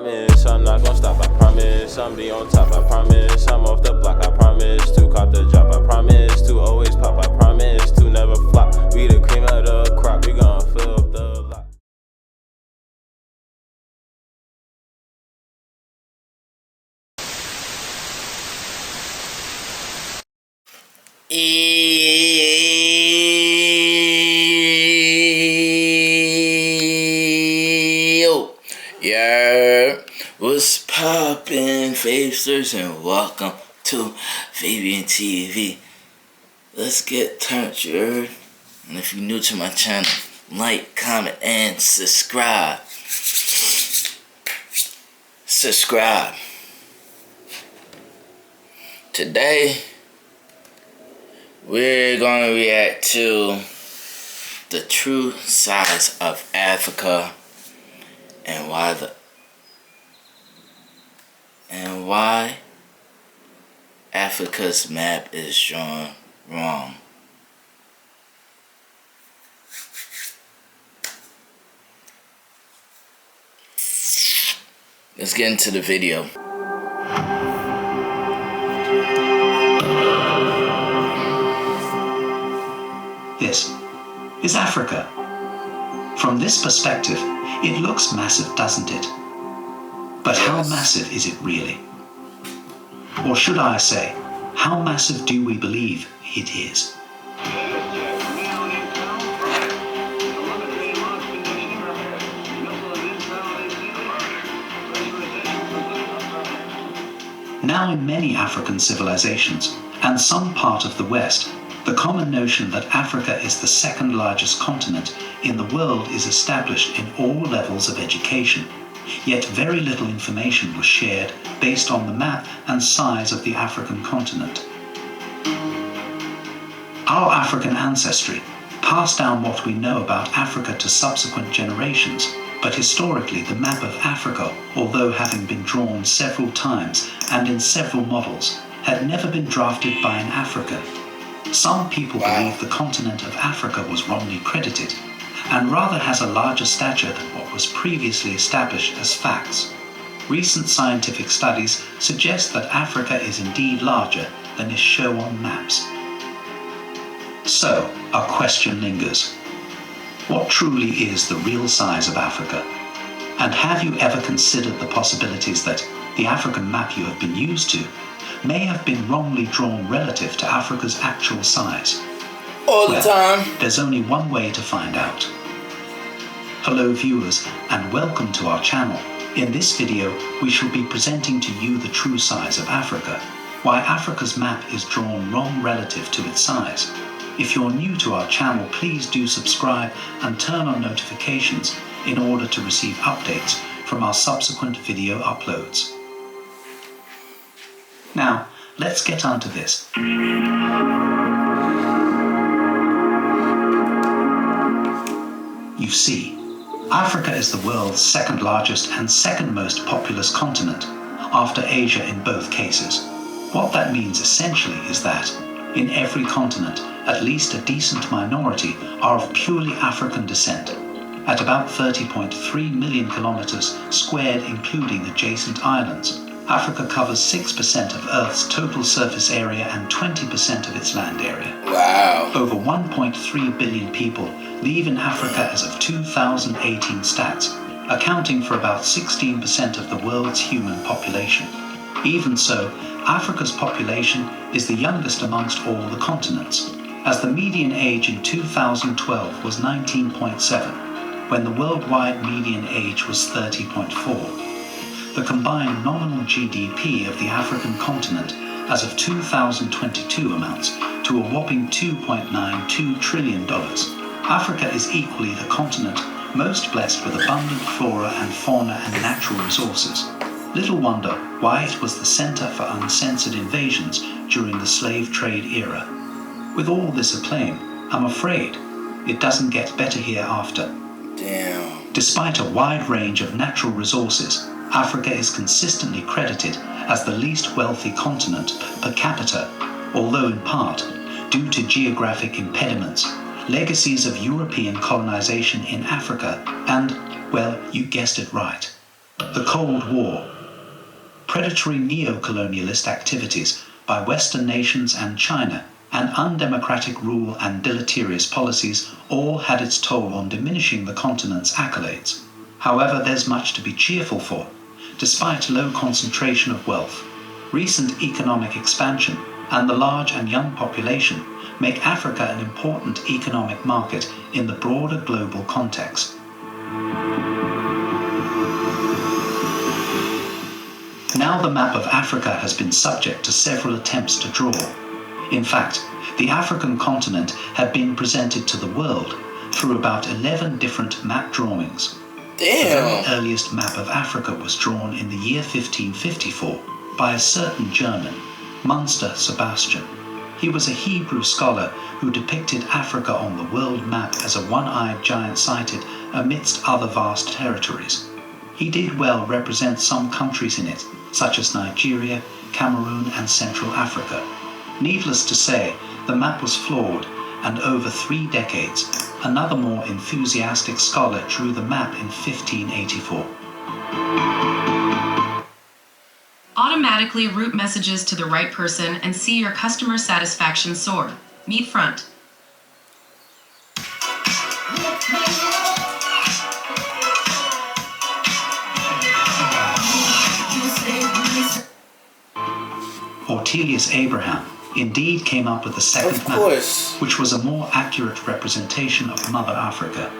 promise I'm not gonna stop, I promise somebody on top, I promise I'm off the block, I promise to cop the job, I promise to always pop, I promise to never flop. We the cream of the crop, we gon' fill up the lot. Yo, yeah, what's poppin', Fabesters, and welcome to FABIEN TV. Let's get turned, you heard? And if you're new to my channel, like, comment, and subscribe. Today, we're going to react to the true size of Africa and why Africa's map is drawn wrong. Let's get into the video. This is Africa. From this perspective, it looks massive, doesn't it? But how massive is it really? Or should I say, how massive do we believe it is? Now, in many African civilizations, and some part of the West, the common notion that Africa is the second largest continent in the world is established in all levels of education, yet very little information was shared based on the map and size of the African continent. Our African ancestry passed down what we know about Africa to subsequent generations, but historically the map of Africa, although having been drawn several times and in several models, had never been drafted by an African. Some people believe the continent of Africa was wrongly credited, and rather has a larger stature than what was previously established as facts. Recent scientific studies suggest that Africa is indeed larger than is shown on maps. So, a question lingers. What truly is the real size of Africa? And have you ever considered the possibilities that the African map you have been used to may have been wrongly drawn relative to Africa's actual size? All the time. There's only one way to find out. Hello viewers, and welcome to our channel. In this video, we shall be presenting to you the true size of Africa, why Africa's map is drawn wrong relative to its size. If you're new to our channel, please do subscribe and turn on notifications in order to receive updates from our subsequent video uploads. Now, let's get on to this. You see, Africa is the world's second largest and second most populous continent, after Asia in both cases. What that means essentially is that, in every continent, at least a decent minority are of purely African descent. At about 30.3 million kilometers squared, including adjacent islands, Africa covers 6% of Earth's total surface area and 20% of its land area. Wow. Over 1.3 billion people live in Africa as of 2018 stats, accounting for about 16% of the world's human population. Even so, Africa's population is the youngest amongst all the continents, as the median age in 2012 was 19.7, when the worldwide median age was 30.4. The combined nominal GDP of the African continent as of 2022 amounts to a whopping $2.92 trillion. Africa is equally the continent most blessed with abundant flora and fauna and natural resources. Little wonder why it was the center for uncensored invasions during the slave trade era. With all this acclaim, I'm afraid it doesn't get better hereafter. Damn. Despite a wide range of natural resources, Africa is consistently credited as the least wealthy continent per capita, although in part due to geographic impediments, legacies of European colonization in Africa, and, well, you guessed it right, The Cold War. Predatory neo-colonialist activities by Western nations and China, and undemocratic rule and deleterious policies all had its toll on diminishing the continent's accolades. However, there's much to be cheerful for. Despite low concentration of wealth, recent economic expansion and the large and young population make Africa an important economic market in the broader global context. Now the map of Africa has been subject to several attempts to draw. In fact, the African continent had been presented to the world through about 11 different map drawings. Damn. The very earliest map of Africa was drawn in the year 1554 by a certain German, Munster Sebastian. He was a Hebrew scholar who depicted Africa on the world map as a one-eyed giant sighted amidst other vast territories. He did well represent some countries in it, such as Nigeria, Cameroon and Central Africa. Needless to say, the map was flawed, and over 3 decades, another more enthusiastic scholar drew the map in 1584. Automatically route messages to the right person and see your customer satisfaction soar. Meet Front. Ortelius Abraham indeed came up with the second map, which was a more accurate representation of Mother Africa.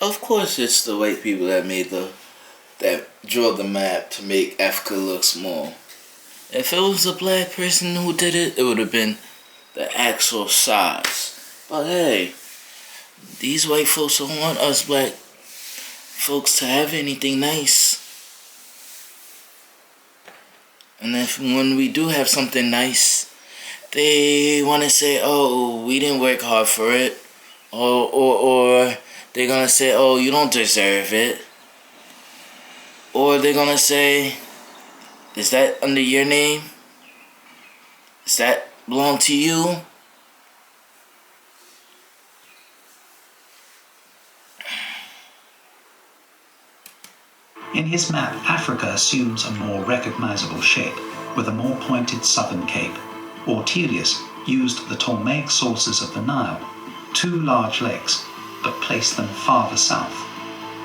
Of course, it's the white people that drew the map to make Africa look small. If it was a black person who did it, it would have been the actual size. But hey, these white folks don't want us black folks to have anything nice. And when we do have something nice, they want to say, oh, we didn't work hard for it. Or they're going to say, oh, you don't deserve it. Or they're going to say, is that under your name? Does that belong to you? In his map, Africa assumes a more recognizable shape, with a more pointed southern cape. Ortelius used the Ptolemaic sources of the Nile, 2 large lakes, but placed them farther south.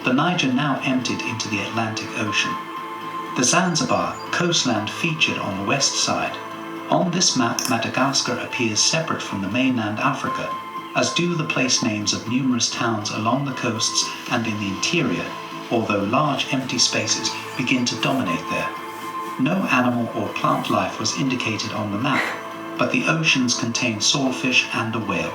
The Niger now emptied into the Atlantic Ocean. The Zanzibar coastland featured on the west side. On this map, Madagascar appears separate from the mainland Africa, as do the place names of numerous towns along the coasts and in the interior, although large empty spaces begin to dominate there. No animal or plant life was indicated on the map, but the oceans contain swordfish and a whale.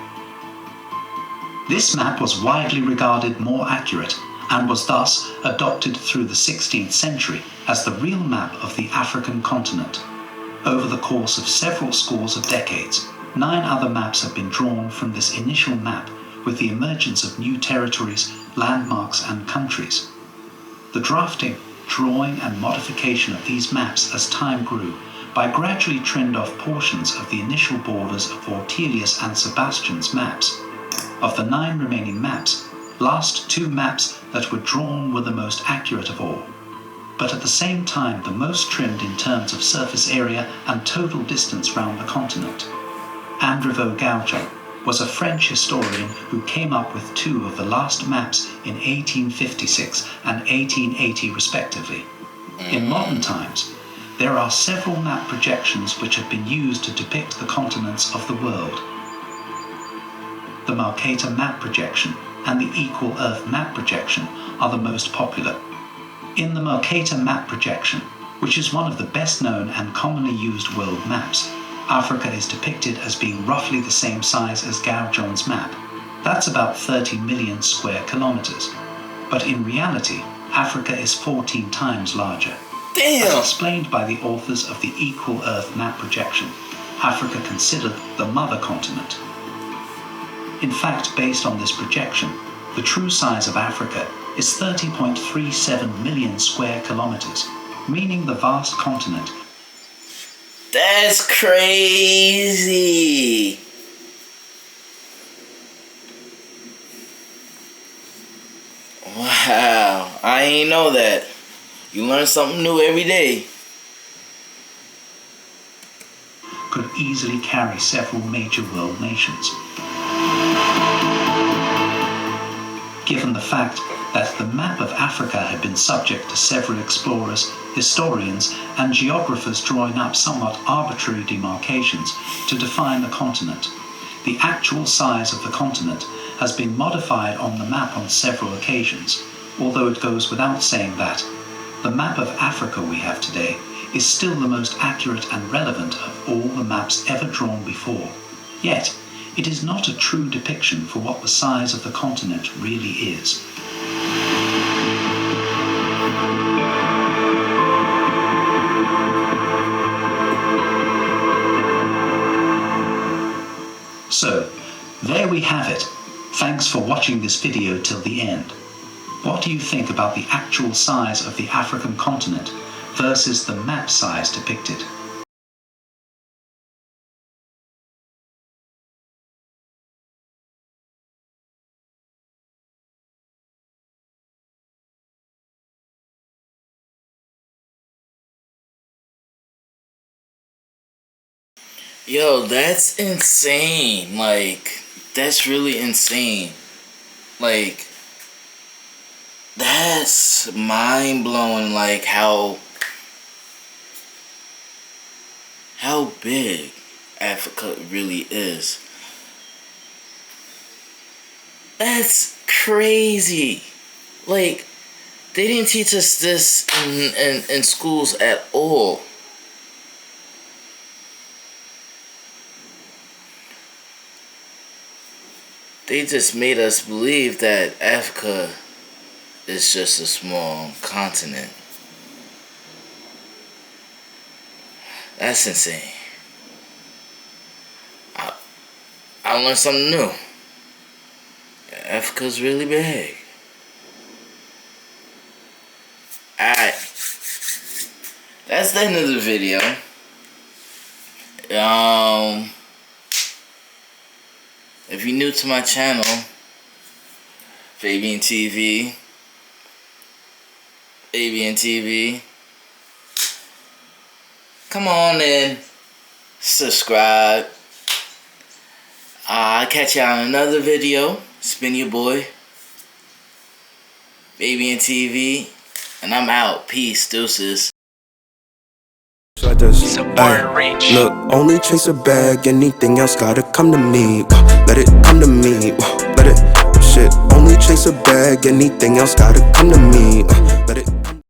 This map was widely regarded more accurate and was thus adopted through the 16th century as the real map of the African continent. Over the course of several scores of decades, 9 other maps have been drawn from this initial map with the emergence of new territories, landmarks and countries. The drafting, drawing and modification of these maps as time grew by gradually trimmed off portions of the initial borders of Ortelius and Sebastian's maps. Of the 9 remaining maps, last 2 maps that were drawn were the most accurate of all, but at the same time the most trimmed in terms of surface area and total distance round the continent. Andrevo Gaujon was a French historian who came up with 2 of the last maps in 1856 and 1880 respectively. In modern times, there are several map projections which have been used to depict the continents of the world. The Mercator map projection and the Equal Earth map projection are the most popular. In the Mercator map projection, which is one of the best known and commonly used world maps, Africa is depicted as being roughly the same size as Gaujon's map. That's about 30 million square kilometers. But in reality, Africa is 14 times larger. Damn! As explained by the authors of the Equal Earth map projection, Africa considered the mother continent. In fact, based on this projection, the true size of Africa is 30.37 million square kilometers, meaning the vast continent. That's crazy! Wow, I ain't know that. You learn something new every day. Could easily carry several major world nations. Given the fact that the map of Africa had been subject to several explorers, historians, and geographers drawing up somewhat arbitrary demarcations to define the continent, the actual size of the continent has been modified on the map on several occasions, although it goes without saying that the map of Africa we have today is still the most accurate and relevant of all the maps ever drawn before. Yet, it is not a true depiction for what the size of the continent really is. So, there we have it. Thanks for watching this video till the end. What do you think about the actual size of the African continent versus the map size depicted? Yo, that's insane. Like, that's really insane. Like, that's mind-blowing, like, how big Africa really is. That's crazy. Like, they didn't teach us this in schools at all. They just made us believe that Africa is just a small continent. That's insane. I learned something new. Africa's really big. Alright. That's the end of the video. If you're new to my channel, FABIEN TV, come on in, subscribe. I'll catch y'all in another video. It's been your boy, FABIEN TV, and I'm out. Peace, deuces. Like this. Ay, look, only chase a bag, anything else gotta come to me. Let it come to me. Let it, shit, only chase a bag, anything else gotta come to me. Let it